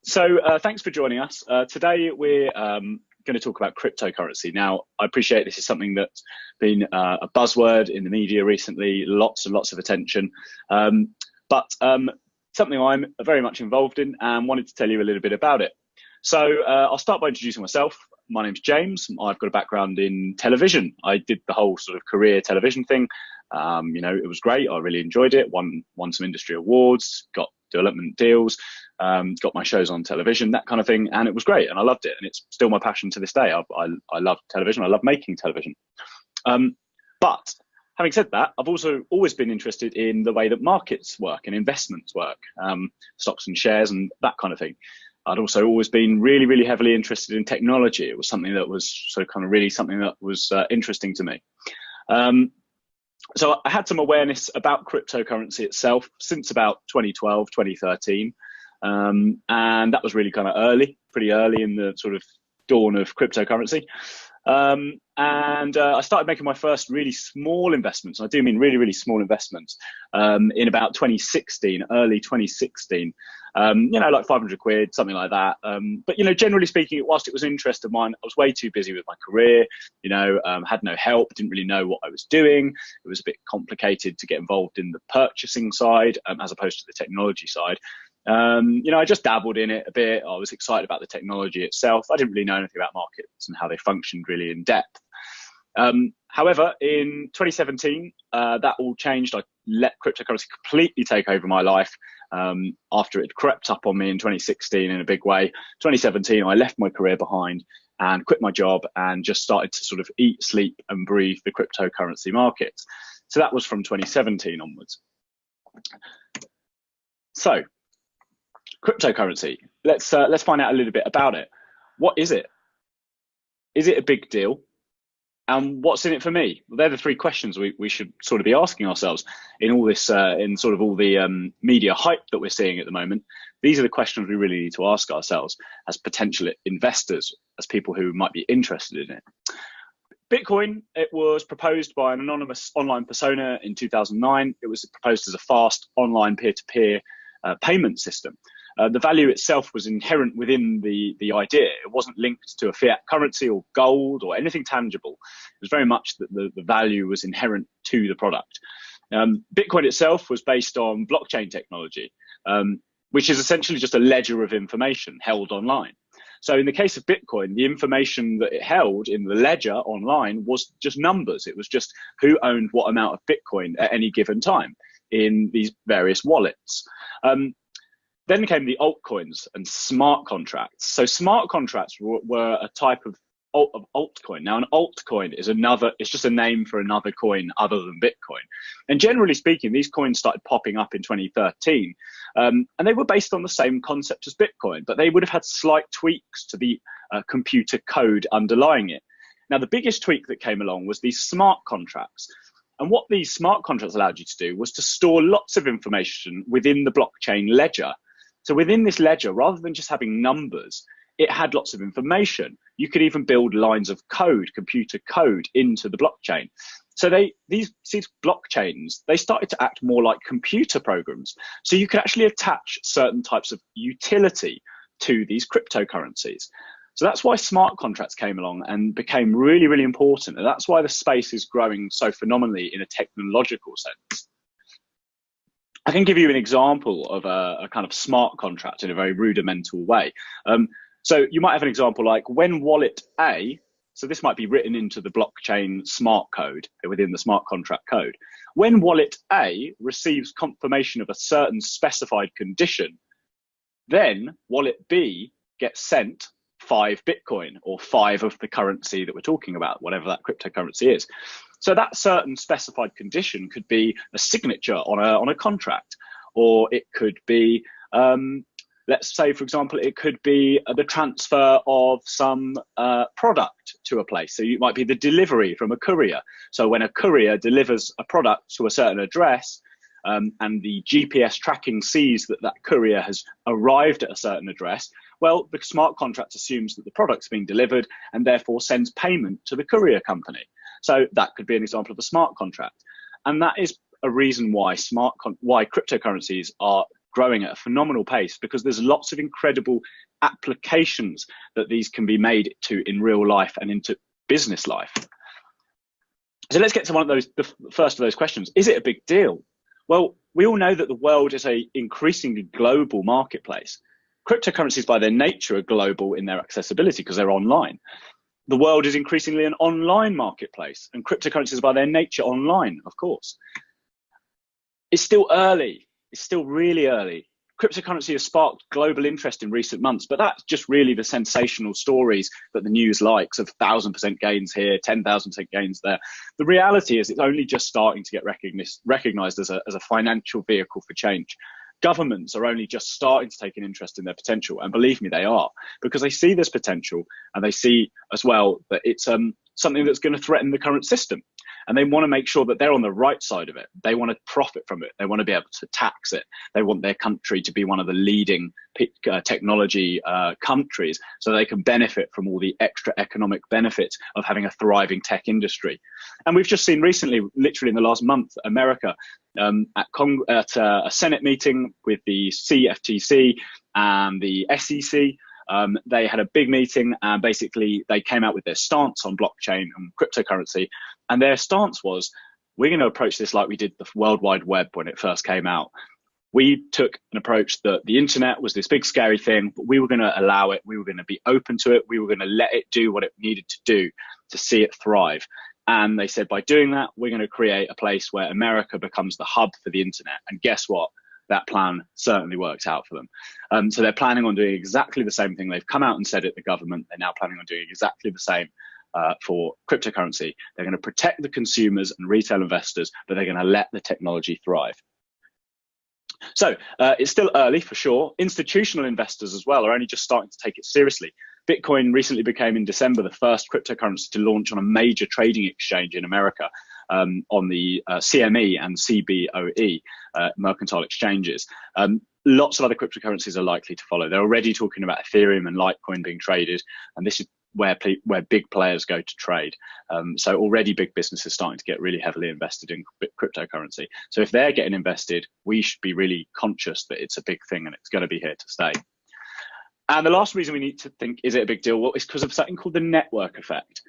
Thanks for joining us. Today we're going to talk about cryptocurrency. Now, I appreciate this is something that's been a buzzword in the media recently, lots and lots of attention, but something I'm very much involved in and wanted to tell you a little bit about it. I'll start by introducing myself. My name's James. I've got a background in television. I did the whole sort of career television thing. It was great. I really enjoyed it. Won some industry awards, got development deals, got my shows on television, that kind of thing, and it was great, and I loved it, and it's still my passion to this day. I love television. I love making television. But having said that, I've also always been interested in the way that markets work and investments work, stocks and shares and that kind of thing. I'd also always been really, really heavily interested in technology. It was something that was interesting to me. So I had some awareness about cryptocurrency itself since about 2012, 2013. And that was really kind of pretty early in the sort of dawn of cryptocurrency. I started making my first really small investments. I do mean really, really small investments in about 2016, early 2016. Like 500 quid, something like that. But generally speaking, whilst it was an interest of mine, I was way too busy with my career, had no help, didn't really know what I was doing. It was a bit complicated to get involved in the purchasing side as opposed to the technology side. I just dabbled in it a bit. I was excited about the technology itself. I didn't really know anything about markets and how they functioned really in depth. However, in 2017, that all changed. I let cryptocurrency completely take over my life after it crept up on me in 2016 in a big way. 2017, I left my career behind and quit my job and just started to sort of eat, sleep and breathe the cryptocurrency markets. So that was from 2017 onwards. So cryptocurrency, let's find out a little bit about it. What is it? Is it a big deal? And what's in it for me? Well, they're the three questions we should sort of be asking ourselves in all this, in sort of all the media hype that we're seeing at the moment. These are the questions we really need to ask ourselves as potential investors, as people who might be interested in it. Bitcoin, it was proposed by an anonymous online persona in 2009. It was proposed as a fast online peer-to-peer payment system. The value itself was inherent within the idea. It wasn't linked to a fiat currency or gold or anything tangible. It was very much that the value was inherent to the product. Bitcoin itself was based on blockchain technology, which is essentially just a ledger of information held online. So in the case of Bitcoin, the information that it held in the ledger online was just numbers. It was just who owned what amount of Bitcoin at any given time in these various wallets. Then came the altcoins and smart contracts. So smart contracts were a type of altcoin. Now, an altcoin is it's just a name for another coin other than Bitcoin. And generally speaking, these coins started popping up in 2013. And they were based on the same concept as Bitcoin, but they would have had slight tweaks to the computer code underlying it. Now, the biggest tweak that came along was these smart contracts. And what these smart contracts allowed you to do was to store lots of information within the blockchain ledger. So within this ledger, rather than just having numbers, it had lots of information. You could even build lines of code, computer code, into the blockchain. So these blockchains, they started to act more like computer programs. So you could actually attach certain types of utility to these cryptocurrencies. So that's why smart contracts came along and became really, really important. And that's why the space is growing so phenomenally in a technological sense. I can give you an example of a kind of smart contract in a very rudimental way. So you might have an example like when wallet A, so this might be written into the blockchain smart code within the smart contract code. When wallet A receives confirmation of a certain specified condition, then wallet B gets sent 5 Bitcoin or 5 of the currency that we're talking about, whatever that cryptocurrency is. So that certain specified condition could be a signature on a contract, or it could be, let's say, for example, it could be the transfer of some product to a place. So it might be the delivery from a courier. So when a courier delivers a product to a certain address, and the GPS tracking sees that courier has arrived at a certain address, well, the smart contract assumes that the product's being delivered and therefore sends payment to the courier company. So that could be an example of a smart contract. And that is a reason why why cryptocurrencies are growing at a phenomenal pace because there's lots of incredible applications that these can be made to in real life and into business life. So let's get to one of those, the first of those questions. Is it a big deal? Well, we all know that the world is an increasingly global marketplace. Cryptocurrencies by their nature are global in their accessibility because they're online. The world is increasingly an online marketplace, and cryptocurrencies by their nature online, of course. It's still early. It's still really early. Cryptocurrency has sparked global interest in recent months, but that's just really the sensational stories that the news likes of 1,000% gains here, 10,000% gains there. The reality is it's only just starting to get recognized as a financial vehicle for change. Governments are only just starting to take an interest in their potential, and believe me, they are, because they see this potential and they see as well that it's something that's going to threaten the current system. And they want to make sure that they're on the right side of it. They want to profit from it. They want to be able to tax it. They want their country to be one of the leading technology countries so they can benefit from all the extra economic benefits of having a thriving tech industry. And we've just seen recently, literally in the last month, America at a Senate meeting with the CFTC and the SEC. They had a big meeting and basically they came out with their stance on blockchain and cryptocurrency. And their stance was, we're going to approach this like we did the World Wide Web when it first came out. We took an approach that the internet was this big scary thing, but we were going to allow it. We were going to be open to it. We were going to let it do what it needed to do to see it thrive. And they said, by doing that, we're going to create a place where America becomes the hub for the internet. And guess what? That plan certainly worked out for them. So they're planning on doing exactly the same thing. They've come out and said it, the government. They're now planning on doing exactly the same for cryptocurrency. They're going to protect the consumers and retail investors, but they're going to let the technology thrive. So it's still early for sure. Institutional investors as well are only just starting to take it seriously. Bitcoin recently became in December the first cryptocurrency to launch on a major trading exchange in America. On the CME and CBOE mercantile exchanges. Lots of other cryptocurrencies are likely to follow. They're already talking about Ethereum and Litecoin being traded, and this is where big players go to trade. So already big businesses starting to get really heavily invested in cryptocurrency. So if they're getting invested, we should be really conscious that it's a big thing and it's going to be here to stay. And the last reason we need to think, is it a big deal? Well, it's because of something called the network effect.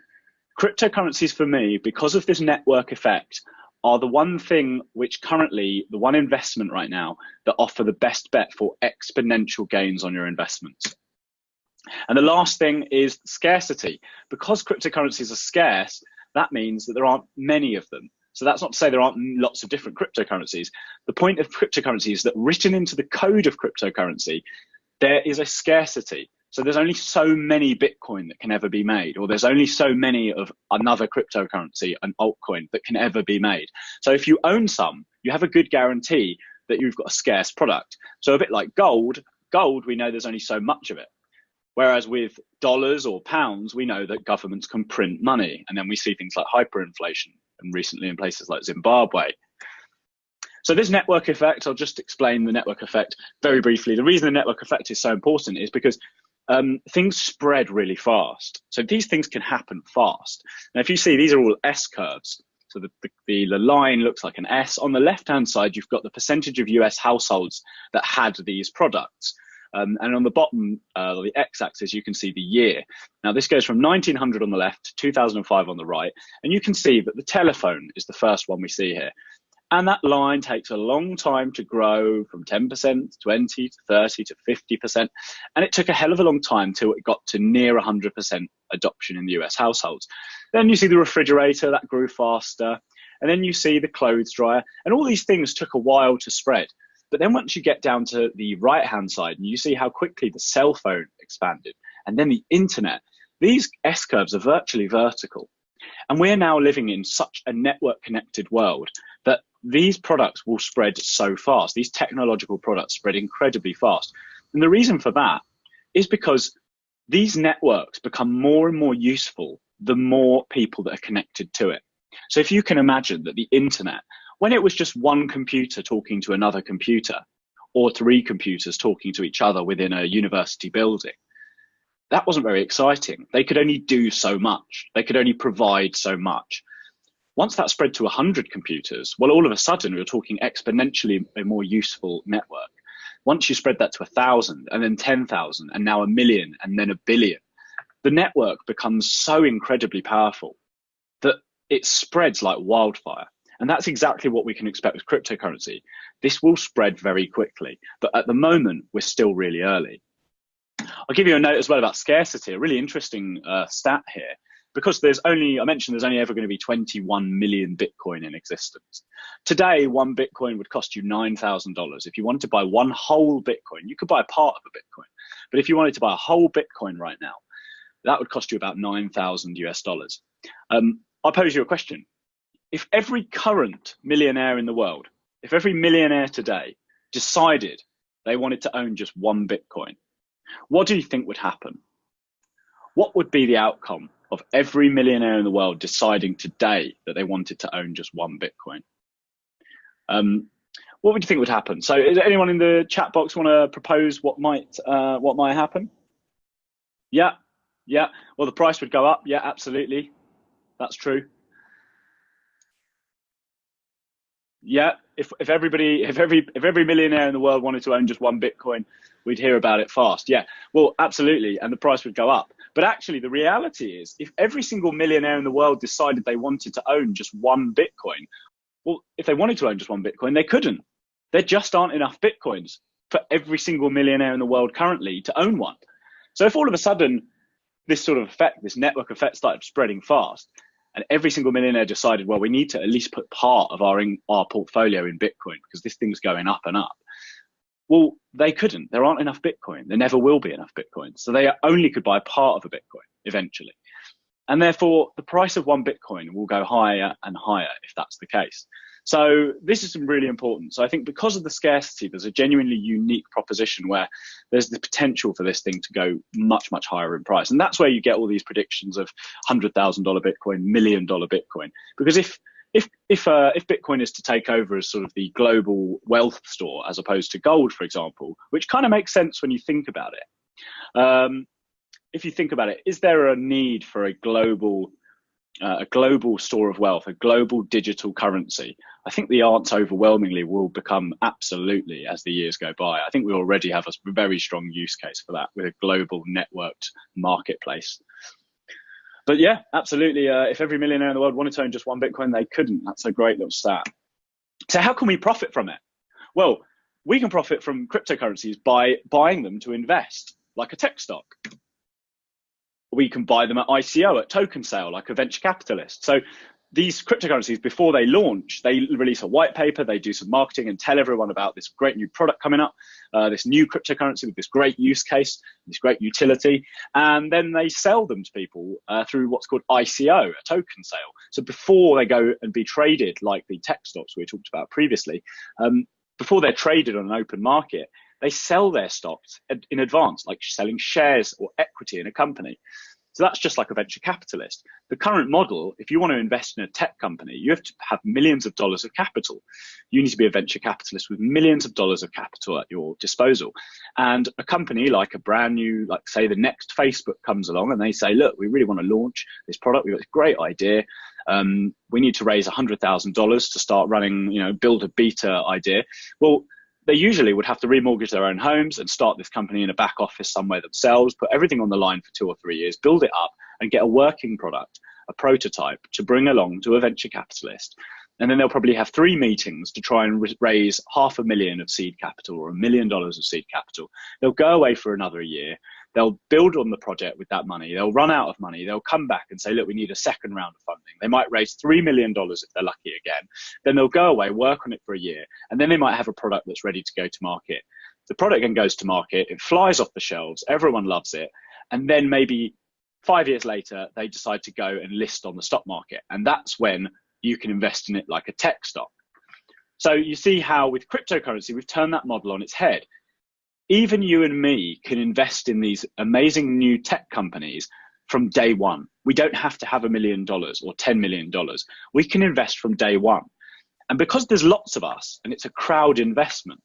Cryptocurrencies for me, because of this network effect, are the one thing which currently, the one investment right now that offer the best bet for exponential gains on your investments. And the last thing is scarcity. Because cryptocurrencies are scarce, that means that there aren't many of them. So that's not to say there aren't lots of different cryptocurrencies. The point of cryptocurrency is that written into the code of cryptocurrency, there is a scarcity. So there's only so many Bitcoin that can ever be made, or there's only so many of another cryptocurrency, an altcoin, that can ever be made. So if you own some, you have a good guarantee that you've got a scarce product. So a bit like gold, we know there's only so much of it. Whereas with dollars or pounds, we know that governments can print money. And then we see things like hyperinflation, and recently in places like Zimbabwe. So this network effect, I'll just explain the network effect very briefly. The reason the network effect is so important is because things spread really fast. So these things can happen fast. Now, if you see, these are all S curves. So the line looks like an S. On the left-hand side, you've got the percentage of US households that had these products. And on the bottom, the x-axis, you can see the year. Now, this goes from 1900 on the left to 2005 on the right. And you can see that the telephone is the first one we see here. And that line takes a long time to grow from 10% to 20 to 30 to 50%. And it took a hell of a long time till it got to near 100% adoption in the US households. Then you see the refrigerator, that grew faster. And then you see the clothes dryer. And all these things took a while to spread. But then once you get down to the right-hand side, and you see how quickly the cell phone expanded, and then the internet, these S-curves are virtually vertical. And we're now living in such a network-connected world that these products will spread so fast. These technological products spread incredibly fast. And the reason for that is because these networks become more and more useful the more people that are connected to it. So if you can imagine that the internet, when it was just one computer talking to another computer, or three computers talking to each other within a university building, that wasn't very exciting. They could only do so much. They could only provide so much. Once that spread to 100 computers, well, all of a sudden, we were talking exponentially a more useful network. Once you spread that to 1,000 and then 10,000 and now 1,000,000 and then 1,000,000,000, the network becomes so incredibly powerful that it spreads like wildfire. And that's exactly what we can expect with cryptocurrency. This will spread very quickly, but at the moment, we're still really early. I'll give you a note as well about scarcity, a really interesting stat here, because I mentioned there's only ever going to be 21 million Bitcoin in existence. Today, one Bitcoin would cost you $9,000. If you wanted to buy one whole Bitcoin, you could buy a part of a Bitcoin. But if you wanted to buy a whole Bitcoin right now, that would cost you about $9,000 US. I'll pose you a question. If every current millionaire in the world, if every millionaire today decided they wanted to own just one Bitcoin, what do you think would happen? What would be the outcome of every millionaire in the world deciding today that they wanted to own just one Bitcoin? What would you think would happen? So is anyone in the chat box want to propose what might happen? Yeah. Well, the price would go up. Yeah, absolutely. That's true. Yeah, if every millionaire in the world wanted to own just one Bitcoin, we'd hear about it fast. Yeah, well, absolutely, and the price would go up. But actually, the reality is, if every single millionaire in the world decided they wanted to own just one Bitcoin, well, if they wanted to own just one Bitcoin, they couldn't. There just aren't enough Bitcoins for every single millionaire in the world currently to own one. So if all of a sudden this sort of effect, this network effect started spreading fast, and every single millionaire decided, well, we need to at least put part of our portfolio in Bitcoin because this thing's going up and up. Well, they couldn't. There aren't enough Bitcoin. There never will be enough Bitcoin. So they only could buy part of a Bitcoin eventually. And therefore, the price of one Bitcoin will go higher and higher if that's the case. So this is really important. So I think because of the scarcity, there's a genuinely unique proposition where there's the potential for this thing to go much, much higher in price. And that's where you get all these predictions of $100,000 Bitcoin, $1 million Bitcoin. Because if Bitcoin is to take over as sort of the global wealth store, as opposed to gold, for example, which kind of makes sense when you think about it. If you think about it, is there a need for a global store of wealth, a global digital currency? I think the answer overwhelmingly will become absolutely as the years go by. I think we already have a very strong use case for that with a global networked marketplace. But yeah, absolutely. If every millionaire in the world wanted to own just one Bitcoin, they couldn't. That's a great little stat. So how can we profit from it? Well, we can profit from cryptocurrencies by buying them to invest, like a tech stock. We can buy them at ICO, at token sale, like a venture capitalist. So these cryptocurrencies, before they launch, they release a white paper, they do some marketing and tell everyone about this great new product coming up, this new cryptocurrency with this great use case, this great utility, and then they sell them to people through what's called ICO, a token sale. So before they go and be traded like the tech stocks we talked about previously, before they're traded on an open market, they sell their stocks in advance, like selling shares or equity in a company. So that's just like a venture capitalist. The current model, if you want to invest in a tech company, you have to have millions of dollars of capital. You need to be a venture capitalist with millions of dollars of capital at your disposal. And a company like a brand new, like say the next Facebook comes along and they say, look, we really want to launch this product. We've got this great idea. We need to raise $100,000 to start running, build a beta idea. Well, they usually would have to remortgage their own homes and start this company in a back office somewhere themselves, put everything on the line for 2 or 3 years, build it up and get a working product, a prototype to bring along to a venture capitalist. And then they'll probably have 3 meetings to try and raise $500,000 of seed capital or $1 million of seed capital. They'll go away for another year. They'll build on the project with that money. They'll run out of money. They'll come back and say, look, we need a second round of funding. They might raise $3 million if they're lucky again. Then they'll go away, work on it for a year, and then they might have a product that's ready to go to market. The product then goes to market. It flies off the shelves. Everyone loves it. And then maybe 5 years later, they decide to go and list on the stock market. And that's when you can invest in it like a tech stock. So you see how with cryptocurrency, we've turned that model on its head. Even you and me can invest in these amazing new tech companies from day one. We don't have to have $1 million or $10 million. We can invest from day one. And because there's lots of us and it's a crowd investment,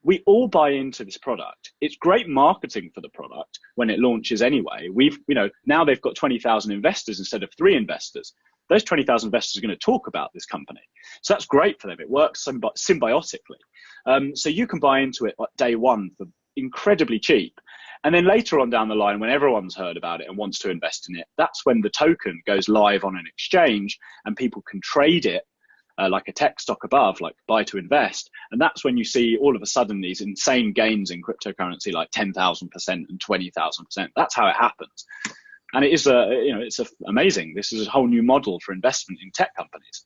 we all buy into this product. It's great marketing for the product when it launches anyway. Now they've got 20,000 investors instead of 3 investors. those 20,000 investors are going to talk about this company. So that's great for them. It works symbiotically. So you can buy into it like day one for incredibly cheap. And then later on down the line, when everyone's heard about it and wants to invest in it, that's when the token goes live on an exchange and people can trade it like a tech stock above, like buy to invest. And that's when you see all of a sudden these insane gains in cryptocurrency, like 10,000% and 20,000%. That's how it happens. And it is, it's amazing. This is a whole new model for investment in tech companies.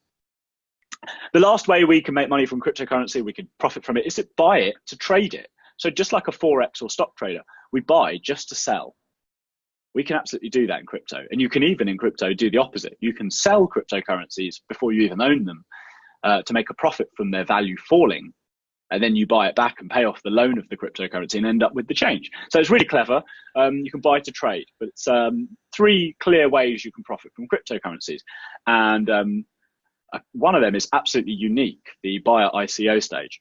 The last way we can make money from cryptocurrency, we can profit from it, is to buy it to trade it. So just like a Forex or stock trader, we buy just to sell. We can absolutely do that in crypto. And you can even in crypto do the opposite. You can sell cryptocurrencies before you even own them to make a profit from their value falling. And then you buy it back and pay off the loan of the cryptocurrency and end up with the change. So it's really clever. You can buy to trade, but it's 3 clear ways you can profit from cryptocurrencies. And one of them is absolutely unique, the buyer ICO stage.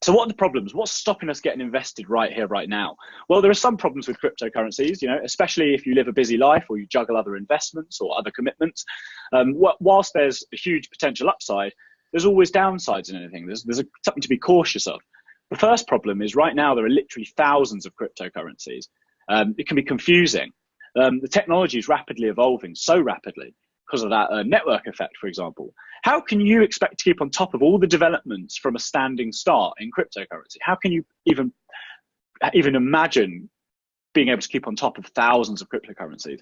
So what are the problems? What's stopping us getting invested right here, right now? Well, there are some problems with cryptocurrencies, especially if you live a busy life or you juggle other investments or other commitments. Whilst there's a huge potential upside, there's always downsides in anything. There's something to be cautious of. The first problem is right now there are literally thousands of cryptocurrencies. It can be confusing. The technology is rapidly evolving, so rapidly, because of that network effect, for example. How can you expect to keep on top of all the developments from a standing start in cryptocurrency? How can you even imagine being able to keep on top of thousands of cryptocurrencies?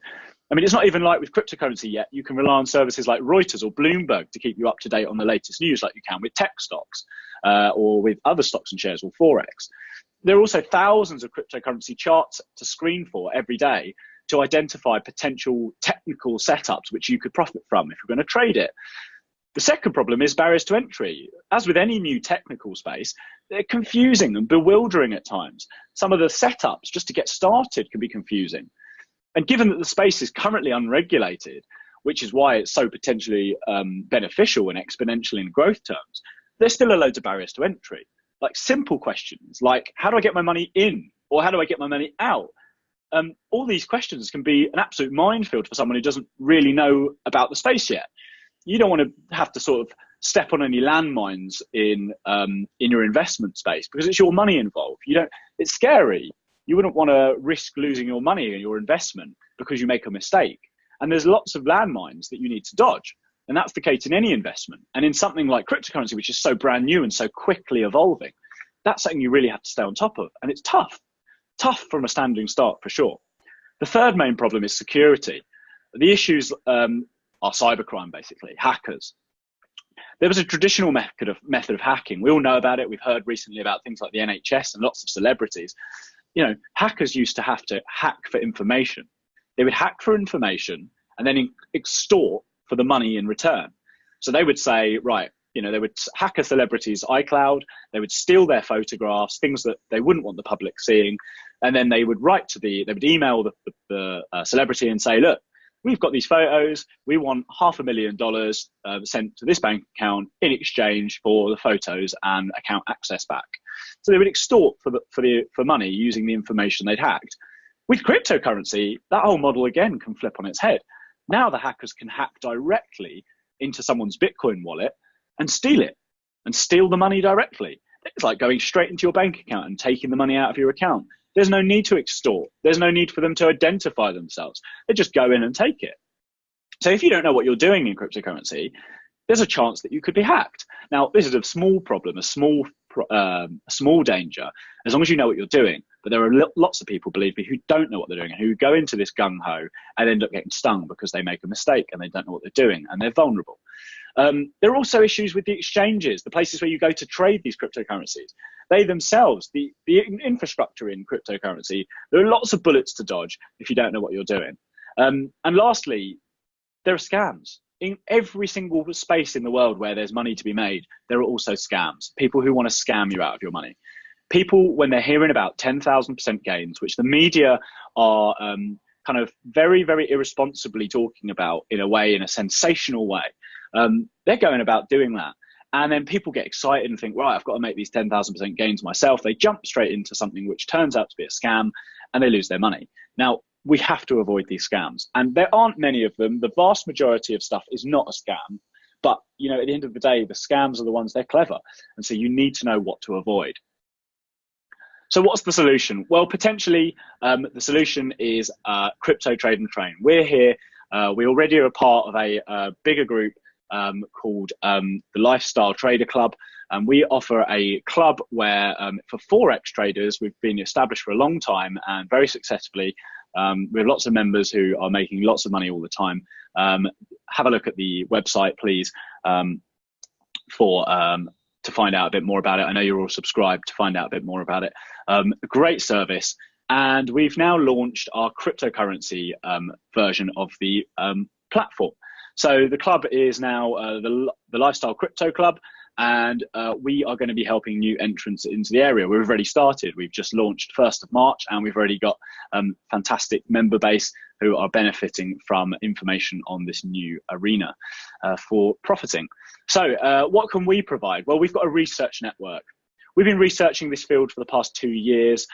I mean, it's not even like with cryptocurrency yet. You can rely on services like Reuters or Bloomberg to keep you up to date on the latest news, like you can with tech stocks or with other stocks and shares or Forex. There are also thousands of cryptocurrency charts to screen for every day to identify potential technical setups which you could profit from if you're going to trade it. The second problem is barriers to entry. As with any new technical space, they're confusing and bewildering at times. Some of the setups just to get started can be confusing. And given that the space is currently unregulated, which is why it's so potentially beneficial and exponential in growth terms, there's still a load of barriers to entry. Like simple questions like, how do I get my money in? Or how do I get my money out? All these questions can be an absolute minefield for someone who doesn't really know about the space yet. You don't want to have to sort of step on any landmines in your investment space because it's your money involved. It's scary. You wouldn't want to risk losing your money in your investment because you make a mistake. And there's lots of landmines that you need to dodge. And that's the case in any investment. And in something like cryptocurrency, which is so brand new and so quickly evolving, that's something you really have to stay on top of. And it's tough from a standing start for sure. The third main problem is security. The issues are cybercrime, basically, hackers. There was a traditional method of hacking. We all know about it. We've heard recently about things like the NHS and lots of celebrities. Hackers used to have to hack for information. They would hack for information and then extort for the money in return. So they would say, right, they would hack a celebrity's iCloud, they would steal their photographs, things that they wouldn't want the public seeing, and then they would they would email the celebrity and say, look, we've got these photos, we want $500,000 sent to this bank account in exchange for the photos and account access back. So they would extort for money using the information they'd hacked. With cryptocurrency, that whole model again can flip on its head. Now the hackers can hack directly into someone's Bitcoin wallet and steal it and steal the money directly. It's like going straight into your bank account and taking the money out of your account. There's no need to extort. There's no need for them to identify themselves. They just go in and take it. So if you don't know what you're doing in cryptocurrency, there's a chance that you could be hacked. Now, this is a small problem, a small danger, as long as you know what you're doing. But there are lots of people, believe me, who don't know what they're doing and who go into this gung-ho and end up getting stung because they make a mistake and they don't know what they're doing and they're vulnerable. There are also issues with the exchanges, the places where you go to trade these cryptocurrencies. They themselves, the infrastructure in cryptocurrency, there are lots of bullets to dodge if you don't know what you're doing. And lastly, there are scams. In every single space in the world where there's money to be made, there are also scams. People who want to scam you out of your money. People, when they're hearing about 10,000% gains, which the media are kind of very, very irresponsibly talking about in a sensational way, they're going about doing that. And then people get excited and think, right, I've got to make these 10,000% gains myself. They jump straight into something which turns out to be a scam and they lose their money. Now, we have to avoid these scams. And there aren't many of them. The vast majority of stuff is not a scam. But, you know, at the end of the day, the scams are the ones, they're clever. And so you need to know what to avoid. So what's the solution? Well, potentially the solution is Crypto Trade and Train. We're here. We already are a part of a bigger group called the Lifestyle Trader Club. And we offer a club where for Forex traders, we've been established for a long time and very successfully. We have lots of members who are making lots of money all the time. Have a look at the website, please, to find out a bit more about it. I know you're all subscribed to find out a bit more about it. A great service. And we've now launched our cryptocurrency version of the platform. So the club is now the Lifestyle Crypto Club. And we are going to be helping new entrants into the area. We've already started. We've just launched 1st of March, and we've already got fantastic member base who are benefiting from information on this new arena for profiting. So what can we provide? Well, we've got a research network. We've been researching this field for the past 2 years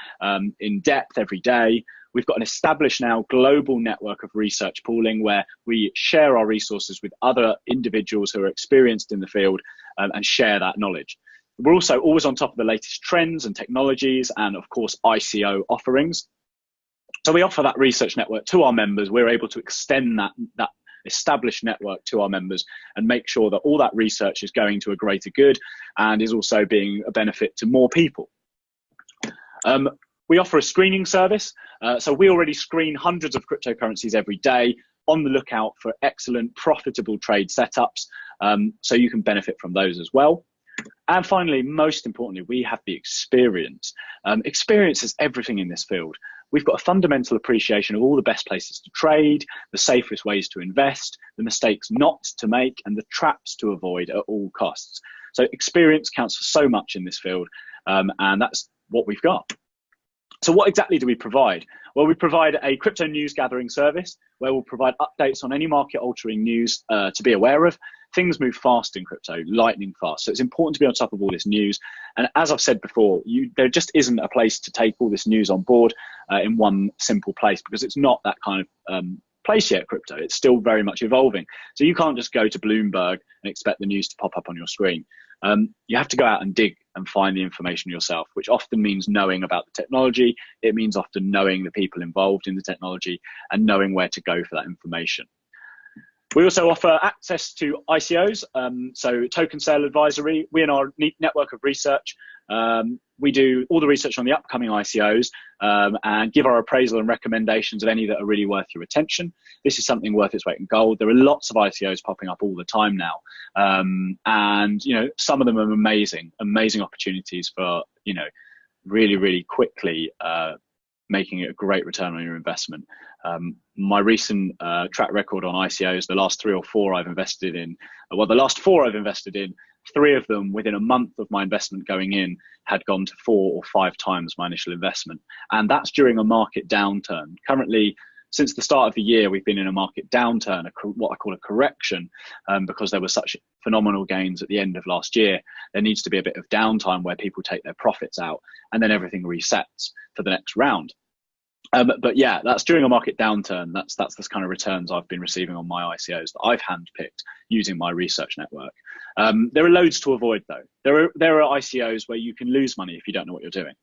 in depth every day. We've got an established now global network of research pooling where we share our resources with other individuals who are experienced in the field and share that knowledge. We're also always on top of the latest trends and technologies and, of course, ICO offerings. So we offer that research network to our members. We're able to extend that established network to our members and make sure that all that research is going to a greater good and is also being a benefit to more people. We offer a screening service. So we already screen hundreds of cryptocurrencies every day, on the lookout for excellent, profitable trade setups. So you can benefit from those as well. And finally, most importantly, we have the experience. Experience is everything in this field. We've got a fundamental appreciation of all the best places to trade, the safest ways to invest, the mistakes not to make, and the traps to avoid at all costs. So experience counts for so much in this field, and that's what we've got. So what exactly do we provide? Well, we provide a crypto news gathering service where we'll provide updates on any market altering news to be aware of. Things move fast in crypto, lightning fast. So it's important to be on top of all this news. And as I've said before, there just isn't a place to take all this news on board in one simple place, because it's not that kind of place yet, crypto. It's still very much evolving. So you can't just go to Bloomberg and expect the news to pop up on your screen. You have to go out and dig and find the information yourself, which often means knowing about the technology. It means often knowing the people involved in the technology and knowing where to go for that information. We also offer access to ICOs, so token sale advisory. We and our network of research, we do all the research on the upcoming ICOs and give our appraisal and recommendations of any that are really worth your attention. This is something worth its weight in gold. There are lots of ICOs popping up all the time now. And, you know, some of them are amazing opportunities for, you know, really, really quickly making it a great return on your investment. My recent track record on ICOs, the last 3 or 4 I've invested in, well, the last 4 I've invested in, 3 of them within a month of my investment going in had gone to 4 or 5 times my initial investment. And that's during a market downturn. Currently, since the start of the year, we've been in a market downturn, what I call a correction, because there were such phenomenal gains at the end of last year. There needs to be a bit of downtime where people take their profits out and then everything resets for the next round. But yeah, that's during a market downturn. That's the kind of returns I've been receiving on my ICOs that I've handpicked using my research network. There are loads to avoid though. There are ICOs where you can lose money if you don't know what you're doing.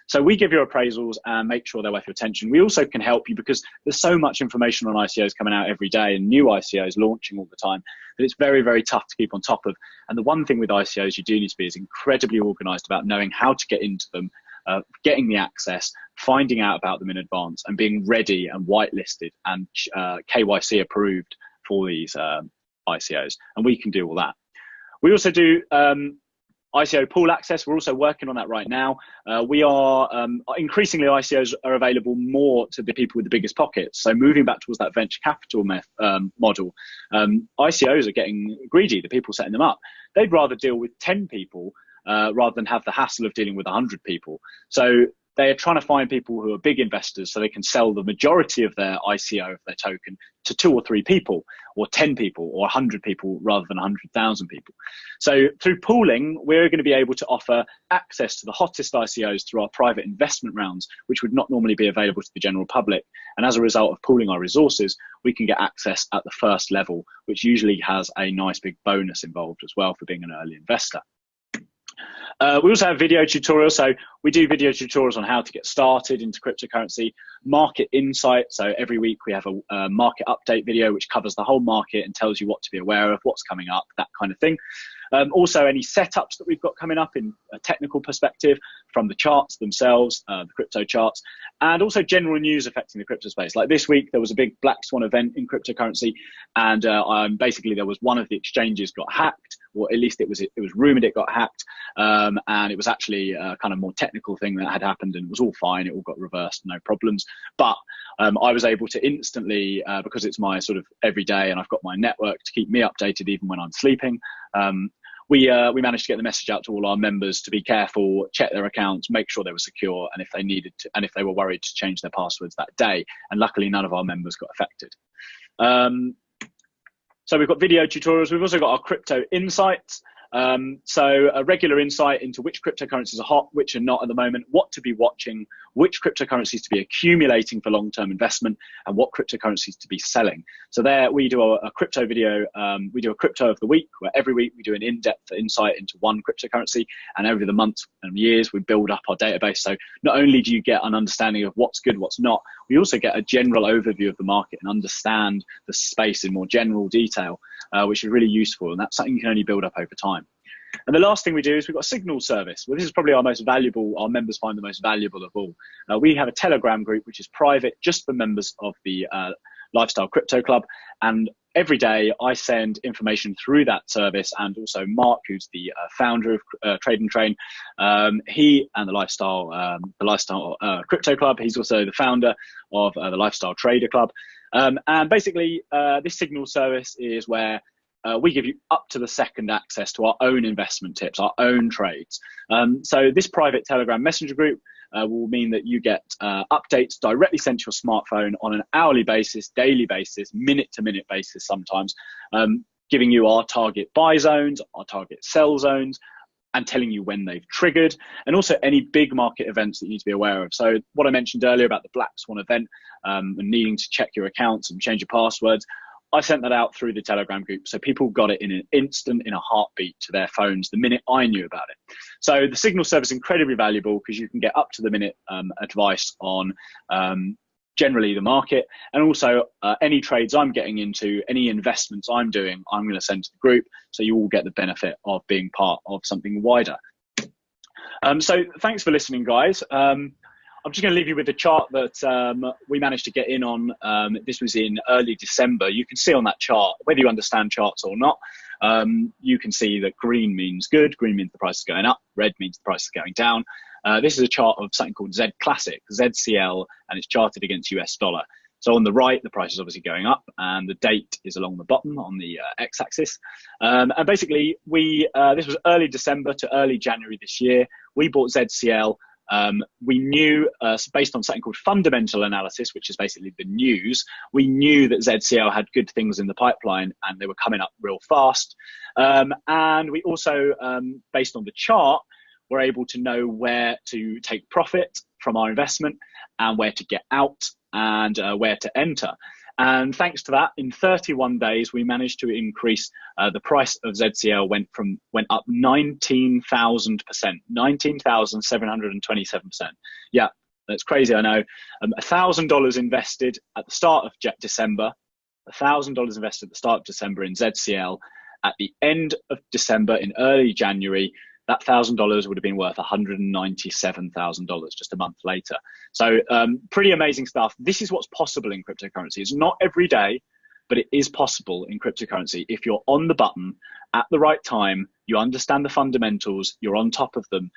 So we give you appraisals and make sure they're worth your attention. We also can help you because there's so much information on ICOs coming out every day and new ICOs launching all the time that it's very, very tough to keep on top of. And the one thing with ICOs you do need to be is incredibly organized about knowing how to get into them, getting the access, finding out about them in advance and being ready and whitelisted and KYC approved for these ICOs. And we can do all that. We also do ICO pool access. We're also working on that right now. We are increasingly ICOs are available more to the people with the biggest pockets. So moving back towards that venture capital model, ICOs are getting greedy, the people setting them up. They'd rather deal with 10 people rather than have the hassle of dealing with 100 people. So they are trying to find people who are big investors so they can sell the majority of their ICO, of their token, to 2 or 3 people, or 10 people, or 100 people, rather than 100,000 people. So through pooling, we're going to be able to offer access to the hottest ICOs through our private investment rounds, which would not normally be available to the general public. And as a result of pooling our resources, we can get access at the first level, which usually has a nice big bonus involved as well for being an early investor. We also have video tutorials. So we do video tutorials on how to get started into cryptocurrency, market insight. So every week we have a market update video, which covers the whole market and tells you what to be aware of, what's coming up, that kind of thing. Also any setups that we've got coming up in a technical perspective from the charts themselves, the crypto charts, and also general news affecting the crypto space. Like this week, there was a big black swan event in cryptocurrency, and basically there was one of the exchanges got hacked, or at least it was rumored it got hacked, and it was actually a kind of more technical thing that had happened, and it was all fine. It all got reversed, no problems. But I was able to instantly, because it's my sort of everyday, and I've got my network to keep me updated even when I'm sleeping. We managed to get the message out to all our members to be careful, check their accounts, make sure they were secure, and if they needed to, and if they were worried, to change their passwords that day. And luckily, none of our members got affected. So we've got video tutorials. We've also got our crypto insights. So a regular insight into which cryptocurrencies are hot, which are not at the moment, what to be watching, which cryptocurrencies to be accumulating for long-term investment, and what cryptocurrencies to be selling. So there we do a crypto video, we do a crypto of the week, where every week we do an in-depth insight into one cryptocurrency, and over the months and years we build up our database. So not only do you get an understanding of what's good, what's not, we also get a general overview of the market and understand the space in more general detail, which is really useful, and that's something you can only build up over time. And the last thing we do is we've got a signal service. Well, this is probably our most valuable, our members find the most valuable of all. We have a Telegram group, which is private, just for members of the Lifestyle Crypto Club. And every day I send information through that service, and also Mark, who's the founder of Trade and Train, he and the Lifestyle Crypto Club, he's also the founder of the Lifestyle Trader Club. And basically this signal service is where we give you up to the second access to our own investment tips, our own trades. So this private Telegram messenger group will mean that you get updates directly sent to your smartphone on an hourly basis, daily basis, minute-to-minute basis sometimes, giving you our target buy zones, our target sell zones, and telling you when they've triggered, and also any big market events that you need to be aware of. So what I mentioned earlier about the Black Swan event and needing to check your accounts and change your passwords, I sent that out through the Telegram group, so people got it in an instant, in a heartbeat, to their phones the minute I knew about it. So the signal service is incredibly valuable because you can get up to the minute advice on generally the market, and also any trades I'm getting into, any investments I'm doing, I'm going to send to the group, so you all get the benefit of being part of something wider. So thanks for listening, guys. I'm just going to leave you with a chart that we managed to get in on. This was in early December. You can see on that chart, whether you understand charts or not, you can see that green means good, green means the price is going up, red means the price is going down. This is a chart of something called Z Classic, ZCL, and it's charted against US dollar. So on the right, the price is obviously going up, and the date is along the bottom on the x-axis. And basically, this was early December to early January this year. We bought ZCL. We knew, based on something called fundamental analysis, which is basically the news, we knew that ZCL had good things in the pipeline and they were coming up real fast. And we also, based on the chart, were able to know where to take profit from our investment and where to get out and where to enter. And thanks to that, in 31 days, we managed to increase the price of ZCL went up 19,000%, 19,727%. Yeah, that's crazy, I know. $1,000 invested at the start of December, $1,000 invested at the start of December in ZCL. At the end of December, in early January, that $1,000 would have been worth $197,000 just a month later. So pretty amazing stuff. This is what's possible in cryptocurrency. It's not every day, but it is possible in cryptocurrency. If you're on the button at the right time, you understand the fundamentals, you're on top of them,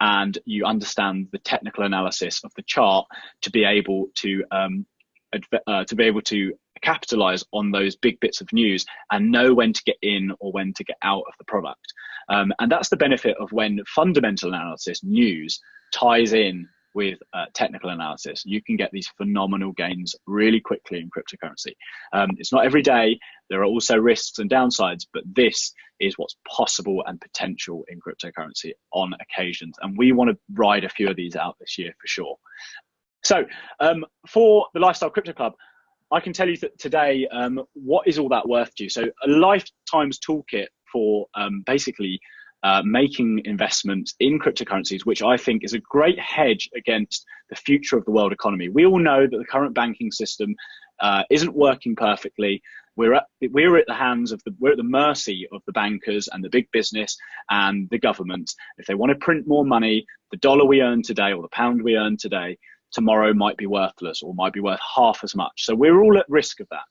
and you understand the technical analysis of the chart to be able to capitalize on those big bits of news and know when to get in or when to get out of the product. And that's the benefit of when fundamental analysis, news, ties in with technical analysis. You can get these phenomenal gains really quickly in cryptocurrency. It's not every day. There are also risks and downsides, but this is what's possible and potential in cryptocurrency on occasions. And we want to ride a few of these out this year for sure. So for the Lifestyle Crypto Club, I can tell you that today, what is all that worth to you? So a lifetime's toolkit for basically making investments in cryptocurrencies, which I think is a great hedge against the future of the world economy. We all know that the current banking system isn't working perfectly. We're at the we're at the mercy of the bankers and the big business and the government. If they want to print more money, the dollar we earn today or the pound we earn today, tomorrow might be worthless or might be worth half as much. So we're all at risk of that.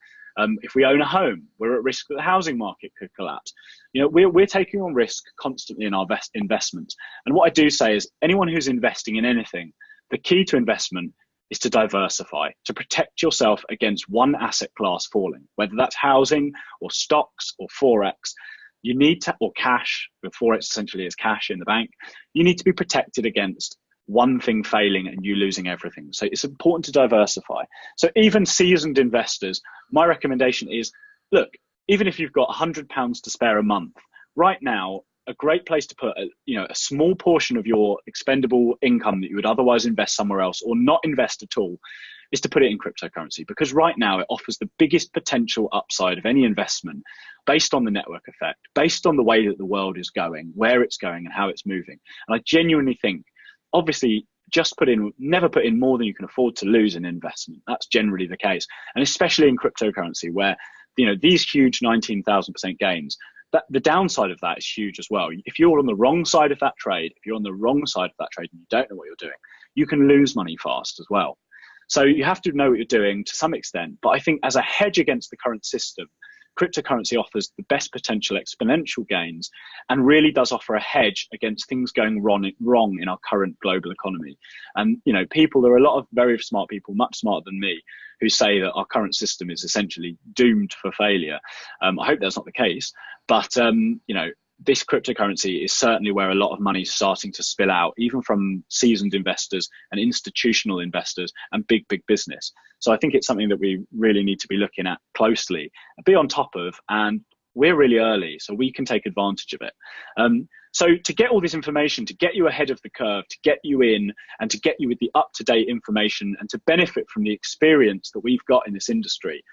If we own a home, we're at risk that the housing market could collapse. You know, we're taking on risk constantly in our investments. And what I do say is anyone who's investing in anything, the key to investment is to diversify, to protect yourself against one asset class falling, whether that's housing or stocks or Forex. You need to, or cash, Forex essentially is cash in the bank. You need to be protected against one thing failing and you losing everything. So it's important to diversify. So even seasoned investors, my recommendation is, look, even if you've got £100 to spare a month, right now, a great place to put a small portion of your expendable income that you would otherwise invest somewhere else or not invest at all is to put it in cryptocurrency, because right now it offers the biggest potential upside of any investment based on the network effect, based on the way that the world is going, where it's going and how it's moving. And I genuinely think, obviously, never put in more than you can afford to lose in investment. That's generally the case. And especially in cryptocurrency where, these huge 19,000% gains, that the downside of that is huge as well. If you're on the wrong side of that trade, if you're on the wrong side of that trade and you don't know what you're doing, you can lose money fast as well. So you have to know what you're doing to some extent. But I think as a hedge against the current system, cryptocurrency offers the best potential exponential gains and really does offer a hedge against things going wrong in our current global economy. And, there are a lot of very smart people, much smarter than me, who say that our current system is essentially doomed for failure. I hope that's not the case, but, this cryptocurrency is certainly where a lot of money is starting to spill out, even from seasoned investors and institutional investors and big business. So I think it's something that we really need to be looking at closely and be on top of. And we're really early, so we can take advantage of it. So to get all this information, to get you ahead of the curve, to get you in and to get you with the up-to-date information and to benefit from the experience that we've got in this industry,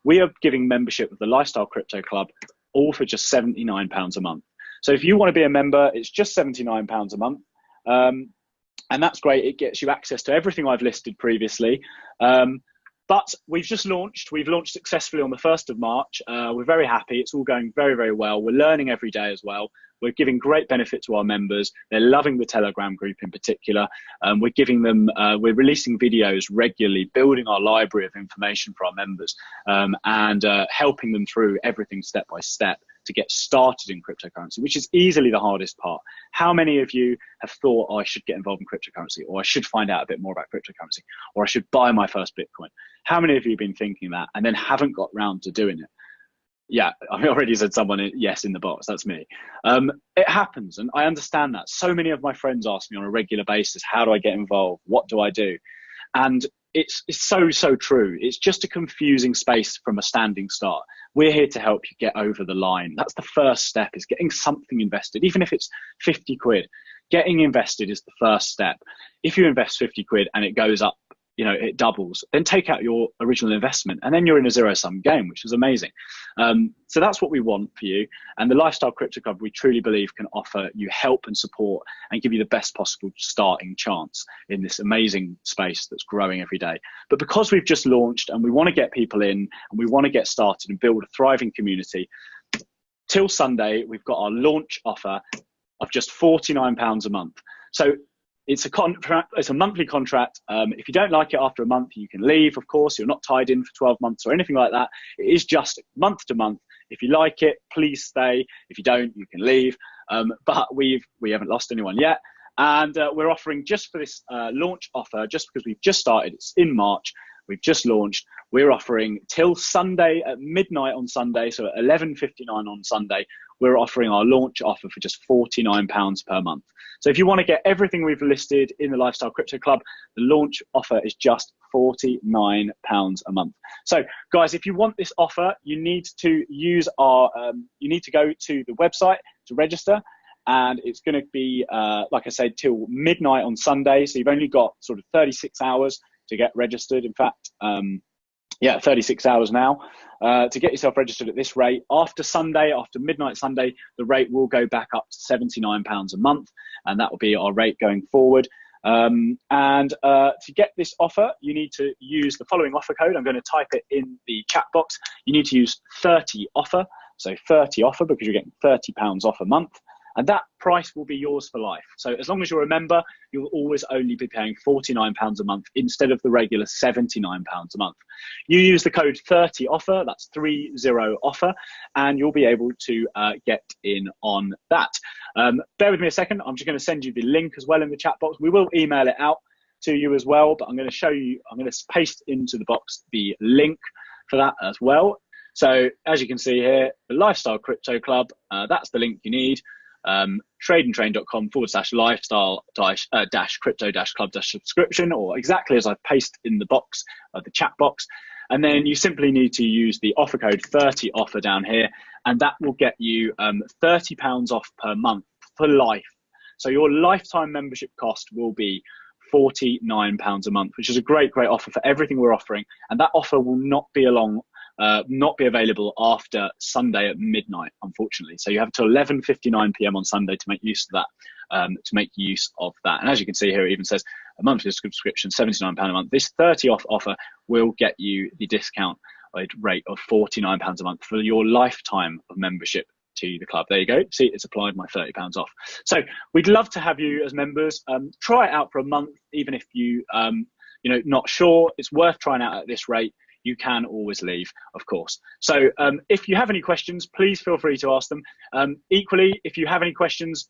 we are giving membership of the Lifestyle Crypto Club all for just £79 a month. So if you want to be a member, it's just £79 a month. And that's great. It gets you access to everything I've listed previously. But we've just launched. We've launched successfully on the 1st of March. We're very happy. It's all going very, very well. We're learning every day as well. We're giving great benefit to our members. They're loving the Telegram group in particular. We're giving them, we're releasing videos regularly, building our library of information for our members, and helping them through everything step by step to get started in cryptocurrency, which is easily the hardest part. How many of you have thought, I should get involved in cryptocurrency, or I should find out a bit more about cryptocurrency, or I should buy my first Bitcoin? How many of you have been thinking that and then haven't got round to doing it? Yeah, I've already said someone yes in the box. That's me. It happens, and I understand that. So many of my friends ask me on a regular basis, how do I get involved? What do I do? And it's so true. It's just a confusing space from a standing start. We're here to help you get over the line. That's the first step, is getting something invested. Even if it's 50 quid, getting invested is the first step. If you invest 50 quid and it goes up, it doubles, then take out your original investment and then you're in a zero-sum game, which is amazing. So that's what we want for you. And the Lifestyle Crypto Club, we truly believe, can offer you help and support and give you the best possible starting chance in this amazing space that's growing every day. But because we've just launched and we want to get people in and we want to get started and build a thriving community, till Sunday, we've got our launch offer of just £49 a month. So it's a contract. It's a monthly contract. If you don't like it after a month, you can leave. Of course, you're not tied in for 12 months or anything like that. It is just month to month. If you like it, please stay. If you don't, you can leave. But we haven't lost anyone yet. And we're offering, just for this launch offer, just because we've just started, it's in March, we've just launched, we're offering till Sunday at midnight on Sunday, so at 11:59 on Sunday, we're offering our launch offer for just £49 per month. So if you want to get everything we've listed in the Lifestyle Crypto Club, the launch offer is just £49 a month. So guys, if you want this offer, you need to use our, you need to go to the website to register. and it's going to be, like I said, till midnight on Sunday. So you've only got sort of 36 hours to get registered. In fact, 36 hours now to get yourself registered at this rate. After Sunday, after midnight Sunday, the rate will go back up to £79 a month, and that will be our rate going forward. To get this offer, you need to use the following offer code. I'm going to type it in the chat box. You need to use 30 offer. So 30 offer, because you're getting £30 off a month. And that price will be yours for life. So as long as you're a member, you'll always only be paying £49 a month instead of the regular £79 a month. You use the code 30offer, that's 30 offer, and you'll be able to get in on that. Bear with me a second. I'm just going to send you the link as well in the chat box. We will email it out to you as well, but I'm going to show you, I'm going to paste into the box the link for that as well. So as you can see here, the Lifestyle Crypto Club, that's the link you need. tradeandtrain.com/lifestyle-crypto-club-subscription, or exactly as I paste in the box of the chat box. And then you simply need to use the offer code 30offer down here, and that will get you £30 off per month for life. So your lifetime membership cost will be £49 a month, which is a great offer for everything we're offering. And that offer will not be available after Sunday at midnight, unfortunately. So you have till 11:59 p.m. on Sunday to make use of that. And as you can see here, it even says a monthly subscription, £79 a month. This 30 off offer will get you the discount rate of £49 a month for your lifetime of membership to the club. There you go. See, it's applied my £30 off. So we'd love to have you as members. Try it out for a month, even if you not sure. It's worth trying out at this rate. You can always leave, of course. So if you have any questions, please feel free to ask them. Equally, if you have any questions,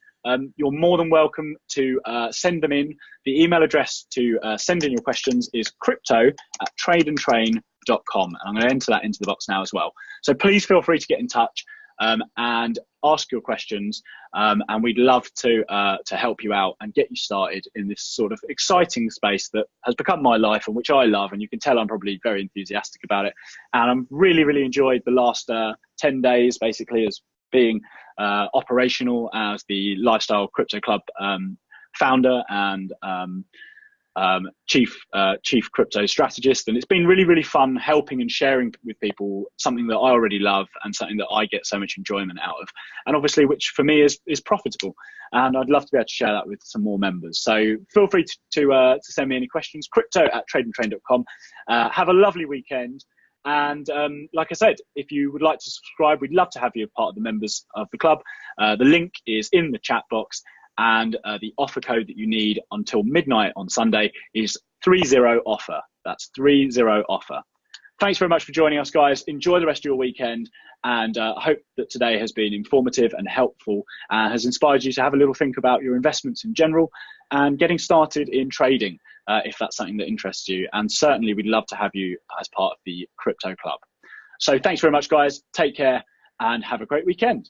you're more than welcome to send them in. The email address to send in your questions is crypto@tradeandtrain.com. And I'm going to enter that into the box now as well. So please feel free to get in touch and ask your questions. And we'd love to help you out and get you started in this sort of exciting space that has become my life and which I love. And you can tell I'm probably very enthusiastic about it. And I'm really enjoyed the last 10 days, basically, as being operational as the Lifestyle Crypto Club founder and chief crypto strategist. And it's been really fun helping and sharing with people something that I already love and something that I get so much enjoyment out of, and obviously which for me is profitable. And I'd love to be able to share that with some more members. So feel free to send me any questions. crypto@tradeandtrain.com. Have a lovely weekend. And like I said, if you would like to subscribe, we'd love to have you as part of the members of the club. The link is in the chat box. And the offer code that you need until midnight on Sunday is 30offer. That's 30offer. Thanks very much for joining us, guys. Enjoy the rest of your weekend. And I hope that today has been informative and helpful and has inspired you to have a little think about your investments in general and getting started in trading, if that's something that interests you. And certainly we'd love to have you as part of the Crypto Club. So thanks very much, guys. Take care and have a great weekend.